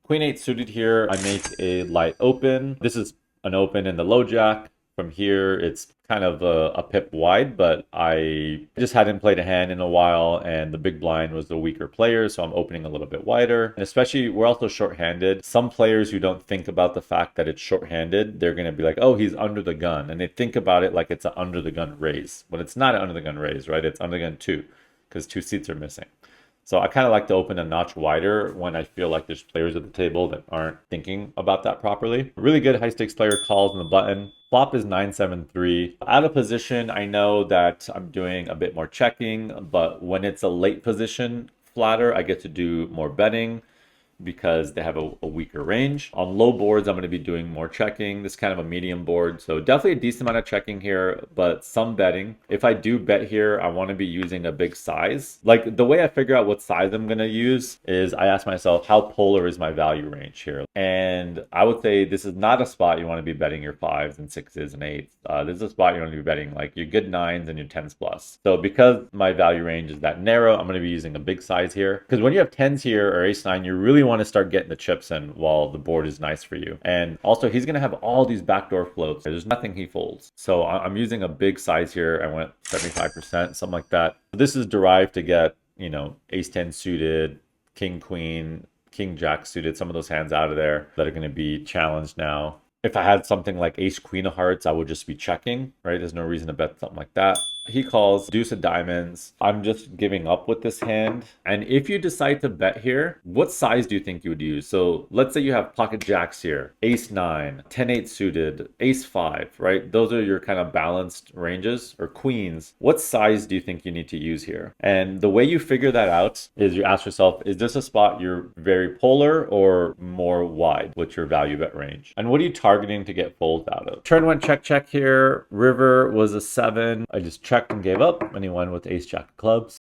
Queen 8 suited here, I make a light open. This is an open in the low jack. From here, it's kind of a pip wide, but I just hadn't played a hand in a while, and the big blind was the weaker player, so I'm opening a little bit wider. And especially, we're also shorthanded. Some players who don't think about the fact that it's shorthanded, they're going to be like, oh, he's under the gun. And they think about it like it's an under the gun raise. But it's not an under the gun raise, right? It's under the gun 2, because 2 seats are missing. So I kind of like to open a notch wider when I feel like there's players at the table that aren't thinking about that properly. Really good high stakes player calls on the button. Flop is 9-7-3. Out of position, I know that I'm doing a bit more checking, but when it's a late position flatter, I get to do more betting because they have a weaker range. On low boards, I'm going to be doing more checking. This is kind of a medium board, so definitely a decent amount of checking here, but some betting. If I do bet here, I want to be using a big size. Like, the way I figure out what size I'm going to use is I ask myself, how polar is my value range here? And I would say this is not a spot you want to be betting your 5s and 6s and 8s. This is a spot you want to be betting like your good 9s and your 10s plus. So because my value range is that narrow, I'm going to be using a big size here. Because when you have 10s here or ace-9, you really want to start getting the chips in while the board is nice for you. And also, he's going to have all these backdoor floats. There's nothing he folds. So I'm using a big size here. I went 75%, something like that. This is derived to get, you know, ace-10 suited, king-queen, king-jack suited, some of those hands out of there that are going to be challenged now. If I had something like ace-queen of hearts, I would just be checking, right? There's no reason to bet something like that. He calls deuce of diamonds. I'm just giving up with this hand. And if you decide to bet here, what size do you think you would use? So let's say you have pocket jacks here, ace-9, 10-8 suited, ace-5, right? Those are your kind of balanced ranges, or queens. What size do you think you need to use here? And the way you figure that out is you ask yourself, is this a spot you're very polar or more wide? What's your value bet range? And what are you targeting to get folds out of? Turn went check check here. River was a 7. I just checked and gave up, and he won with ace jack of clubs.